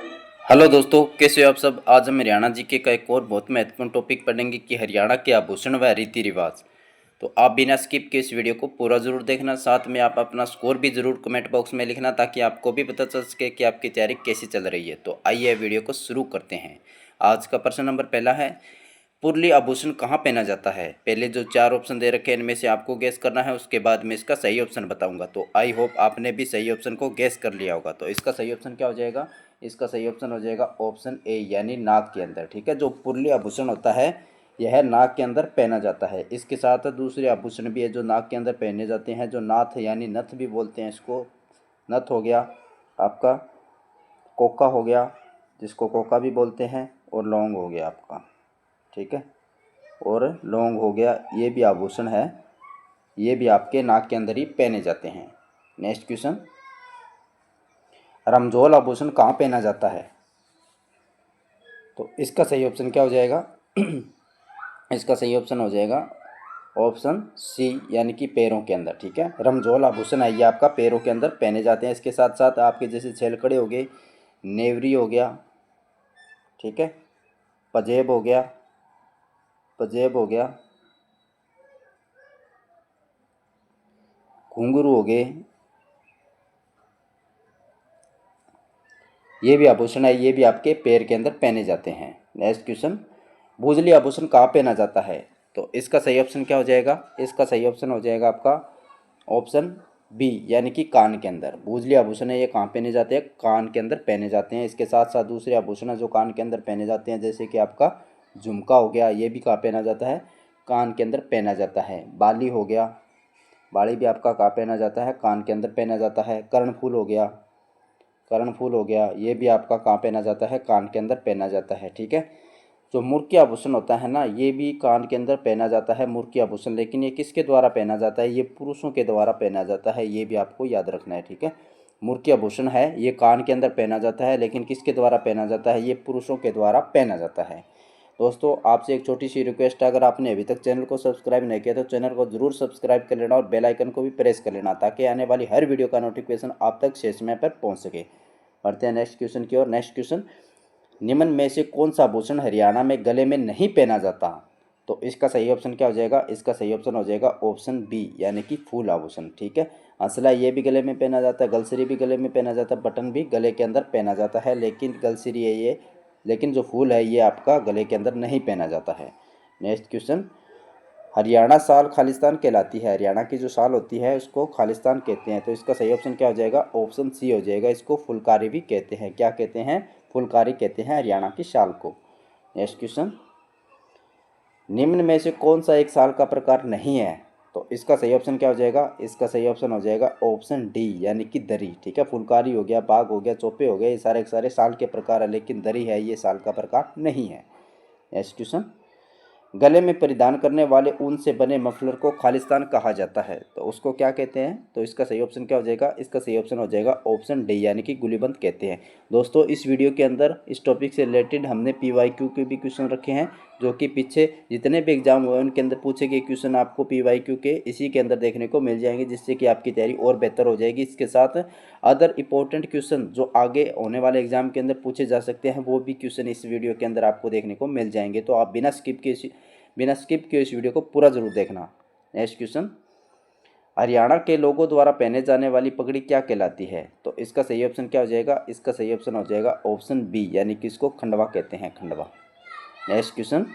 Hello दोस्तों, कैसे हो आप सब। आज हम हरियाणा जीके का एक और बहुत महत्वपूर्ण टॉपिक पढ़ेंगे कि हरियाणा के आभूषण व रीति रिवाज। तो आप बिना स्किप के इस वीडियो को पूरा ज़रूर देखना, साथ में आप अपना स्कोर भी ज़रूर कमेंट बॉक्स में लिखना ताकि आपको भी पता चल सके कि आपकी तैयारी कैसी चल रही है। तो आइए वीडियो को शुरू करते हैं। आज का प्रश्न नंबर पहला है, पुरली आभूषण कहाँ पहना जाता है। पहले जो चार ऑप्शन दे रखे हैं इनमें से आपको गैस करना है, उसके बाद मैं इसका सही ऑप्शन बताऊंगा। तो आई होप आपने भी सही ऑप्शन को गैस कर लिया होगा। तो इसका सही ऑप्शन क्या हो जाएगा, इसका सही ऑप्शन हो जाएगा ऑप्शन ए यानी नाक के अंदर। ठीक है, जो पुरली आभूषण होता है यह नाक के अंदर पहना जाता है। इसके साथ दूसरे आभूषण भी है जो नाक के अंदर पहने जाते हैं, जो नाथ यानी नथ भी बोलते हैं इसको। नथ हो गया आपका, कोका हो गया जिसको कोका भी बोलते हैं, और लौंग हो गया आपका। ठीक है, और लौंग हो गया, ये भी आभूषण है, ये भी आपके नाक के अंदर ही पहने जाते हैं। नेक्स्ट क्वेश्चन, रमझोल आभूषण कहाँ पहना जाता है। तो इसका सही ऑप्शन क्या हो जाएगा इसका सही ऑप्शन हो जाएगा ऑप्शन सी यानी कि पैरों के अंदर। ठीक है, रमझोल आभूषण है ये आपका पैरों के अंदर पहने जाते हैं। इसके साथ साथ आपके जैसे छेलकड़े हो गए, नेवरी हो गया, ठीक है, पजेब हो गया, पजेब हो गया, घुंघरू हो गए, ये भी आभूषण है, ये भी आपके पैर के अंदर पहने जाते हैं। नेक्स्ट क्वेश्चन, भूजली आभूषण कहाँ पहना जाता है। तो इसका सही ऑप्शन क्या हो जाएगा, इसका सही ऑप्शन हो जाएगा आपका ऑप्शन बी यानी कि कान के अंदर। भूजली आभूषण है ये कहाँ पहने जाते हैं, कान के अंदर पहने जाते हैं। इसके साथ साथ दूसरे आभूषण जो कान के अंदर पहने जाते हैं, जैसे कि आपका झुमका हो गया, ये भी कहाँ पहना जाता है, कान के अंदर पहना जाता है। बाली हो गया, बाली भी आपका कहाँ पहना जाता है, कान के अंदर पहना जाता है। कर्णफूल हो गया, कर्णफूल हो गया, ये भी आपका कहाँ पहना जाता है, कान के अंदर पहना जाता है। ठीक है, जो मुर्की आभूषण होता है ना, ये भी कान के अंदर पहना जाता है, मुर्की आभूषण। लेकिन ये किसके द्वारा पहना जाता है, ये पुरुषों के द्वारा पहना जाता है, ये भी आपको याद रखना है। ठीक है, मुर्की आभूषण है ये कान के अंदर पहना जाता है, लेकिन किसके द्वारा पहना जाता है, ये पुरुषों के द्वारा पहना जाता है। दोस्तों आपसे एक छोटी सी रिक्वेस्ट है, अगर आपने अभी तक चैनल को सब्सक्राइब नहीं किया तो चैनल को जरूर सब्सक्राइब कर लेना और बेल आइकन को भी प्रेस कर लेना ताकि आने वाली हर वीडियो का नोटिफिकेशन आप तक सही समय पर पहुंच सके। बढ़ते हैं नेक्स्ट क्वेश्चन की ओर। नेक्स्ट क्वेश्चन, निम्न में से कौन सा आभूषण हरियाणा में गले में नहीं पहना जाता। तो इसका सही ऑप्शन क्या हो जाएगा, इसका सही ऑप्शन हो जाएगा ऑप्शन बी यानी कि फूल आभूषण। ठीक है, हंसला ये भी गले में पहना जाता है, गलसरी भी गले में पहना जाता है, बटन भी गले के अंदर पहना जाता है, लेकिन गलसरी है ये, लेकिन जो फूल है ये आपका गले के अंदर नहीं पहना जाता है। नेक्स्ट क्वेश्चन, हरियाणा साल खालिस्तान कहलाती है। हरियाणा की जो साल होती है उसको खालिस्तान कहते हैं। तो इसका सही ऑप्शन क्या हो जाएगा, ऑप्शन सी हो जाएगा। इसको फुलकारी भी कहते हैं, क्या कहते हैं, फुलकारी कहते हैं हरियाणा की शाल को। नेक्स्ट क्वेश्चन, निम्न में से कौन सा एक साल का प्रकार नहीं है। तो इसका सही ऑप्शन क्या हो जाएगा, इसका सही ऑप्शन हो जाएगा ऑप्शन डी यानी कि दरी। ठीक है, फुलकारी हो गया, बाग हो गया, चौपे हो गए, ये सारे के सारे साल के प्रकार है, लेकिन दरी है ये साल का प्रकार नहीं है। नेक्स्ट क्वेश्चन, गले में परिधान करने वाले ऊन से बने मफलर को खालिस्तान कहा जाता है। तो उसको क्या कहते हैं। तो इसका सही ऑप्शन क्या हो जाएगा, इसका सही ऑप्शन हो जाएगा ऑप्शन डी यानी कि गुलीबंद कहते हैं। दोस्तों इस वीडियो के अंदर इस टॉपिक से रिलेटेड हमने PYQ के भी क्वेश्चन रखे हैं, जो कि पीछे जितने भी एग्जाम हुए उनके अंदर पूछे गए क्वेश्चन आपको PYQ के इसी के अंदर देखने को मिल जाएंगे, जिससे कि आपकी तैयारी और बेहतर हो जाएगी। इसके साथ अदर इंपॉर्टेंट क्वेश्चन जो आगे होने वाले एग्जाम के अंदर पूछे जा सकते हैं वो भी क्वेश्चन इस वीडियो के अंदर आपको देखने को मिल जाएंगे। तो आप बिना स्किप किए इस वीडियो को पूरा जरूर देखना। नेक्स्ट क्वेश्चन, हरियाणा के लोगों द्वारा पहने जाने वाली पगड़ी क्या कहलाती है। तो इसका सही ऑप्शन क्या हो जाएगा, इसका सही ऑप्शन हो जाएगा ऑप्शन बी यानी कि इसको खंडवा कहते हैं, खंडवा। नेक्स्ट क्वेश्चन,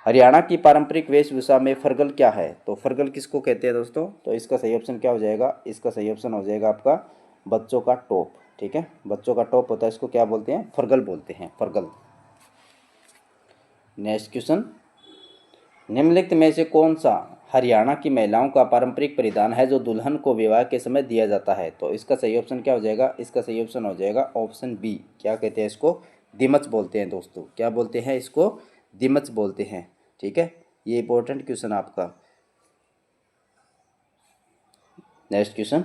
हरियाणा की पारंपरिक वेशभूषा में फरगल क्या है। तो फरगल किसको कहते हैं दोस्तों। तो इसका सही ऑप्शन क्या हो जाएगा, इसका सही ऑप्शन हो जाएगा आपका बच्चों का टॉप। ठीक है, बच्चों का टॉप होता है, इसको क्या बोलते हैं, फरगल बोलते हैं, फरगल। नेक्स्ट क्वेश्चन, निम्नलिखित में से कौन सा हरियाणा की महिलाओं का पारंपरिक परिधान है जो दुल्हन को विवाह के समय दिया जाता है। तो इसका सही ऑप्शन क्या हो जाएगा, इसका सही ऑप्शन हो जाएगा ऑप्शन बी, क्या कहते हैं इसको, दिमच बोलते हैं दोस्तों, क्या बोलते हैं इसको, दिमच बोलते हैं। ठीक है, ये इंपॉर्टेंट क्वेश्चन आपका। नेक्स्ट क्वेश्चन,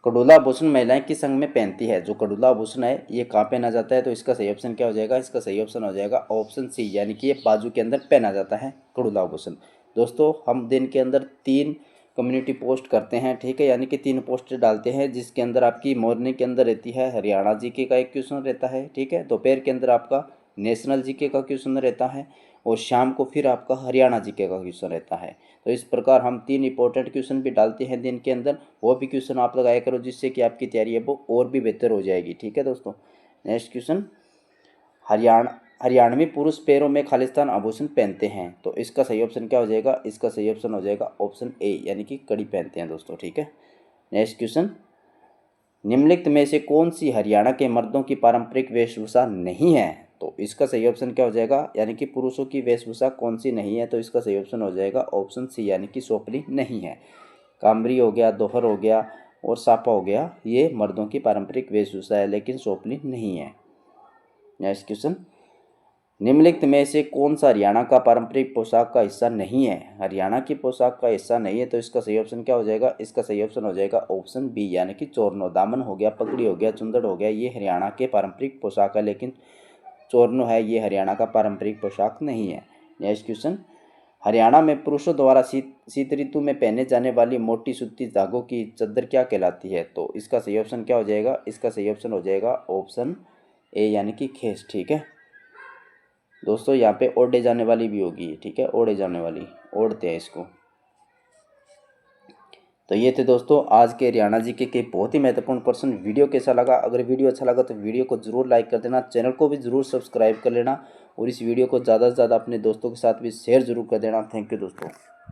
कड़ूला आभूषण महिलाएं किस संघ में पहनती है। जो कड़ूला आभूषण है ये कहाँ पहना जाता है। तो इसका सही ऑप्शन क्या हो जाएगा, इसका सही ऑप्शन हो जाएगा ऑप्शन सी यानी कि ये बाजू के अंदर पहना जाता है कड़ूला आभूषण। दोस्तों हम दिन के अंदर 3 कम्युनिटी पोस्ट करते हैं, ठीक है, यानी कि 3 पोस्ट डालते हैं, जिसके अंदर आपकी मॉर्निंग के अंदर रहती है हरियाणा जीके का एक क्वेश्चन रहता है, ठीक है, दोपहर के अंदर आपका नेशनल जीके का क्वेश्चन रहता है और शाम को फिर आपका हरियाणा जीके का क्वेश्चन रहता है। तो इस प्रकार हम 3 इंपॉर्टेंट क्वेश्चन भी डालते हैं दिन के अंदर, वो भी क्वेश्चन आप लगाया करो, जिससे कि आपकी तैयारी है वो और भी बेहतर हो जाएगी, ठीक है दोस्तों। नेक्स्ट क्वेश्चन, हरियाणवी पुरुष पैरों में खालिस्तान आभूषण पहनते हैं, तो इसका सही ऑप्शन क्या हो जाएगा, इसका सही ऑप्शन हो जाएगा ऑप्शन ए, यानी कि कड़ी पहनते हैं दोस्तों, ठीक है। नेक्स्ट क्वेश्चन, निम्नलिखित में से कौन सी हरियाणा के मर्दों की पारंपरिक वेशभूषा नहीं है, तो इसका सही ऑप्शन क्या हो जाएगा, यानी कि पुरुषों की वेशभूषा कौन सी नहीं है, तो इसका सही ऑप्शन हो जाएगा ऑप्शन सी, यानी कि सोपली नहीं है। कामरी हो गया, दोहर हो गया और सापा हो गया, ये मर्दों की पारंपरिक वेशभूषा है, लेकिन सोपली नहीं है। नेक्स्ट क्वेश्चन, निम्नलिखित में से कौन सा हरियाणा का पारंपरिक पोशाक का हिस्सा नहीं है, हरियाणा की पोशाक का हिस्सा नहीं है, तो इसका सही ऑप्शन क्या हो जाएगा, इसका सही ऑप्शन हो जाएगा ऑप्शन बी, यानी कि चोरनो। दामन हो गया, पगड़ी हो गया, चुंदड़ हो गया, ये हरियाणा के पारंपरिक पोशाक है, लेकिन चोरनो है ये हरियाणा का पारंपरिक पोशाक नहीं है। नेक्स्ट क्वेश्चन, हरियाणा में पुरुषों द्वारा शीत ऋतु में पहने जाने वाली मोटी सूती धागों की चद्दर क्या कहलाती है, तो इसका सही ऑप्शन क्या हो जाएगा, इसका सही ऑप्शन हो जाएगा ऑप्शन ए, यानी कि खेस, ठीक है दोस्तों। यहाँ पे ओढ़े जाने वाली भी होगी, ठीक है, ओढ़े जाने वाली, ओढ़ते हैं इसको। तो ये थे दोस्तों आज के हरियाणा जीके के बहुत ही महत्वपूर्ण प्रश्न। वीडियो कैसा लगा, अगर वीडियो अच्छा लगा तो वीडियो को जरूर लाइक कर देना, चैनल को भी जरूर सब्सक्राइब कर लेना और इस वीडियो को ज़्यादा से ज़्यादा अपने दोस्तों के साथ भी शेयर जरूर कर देना। थैंक यू दोस्तों।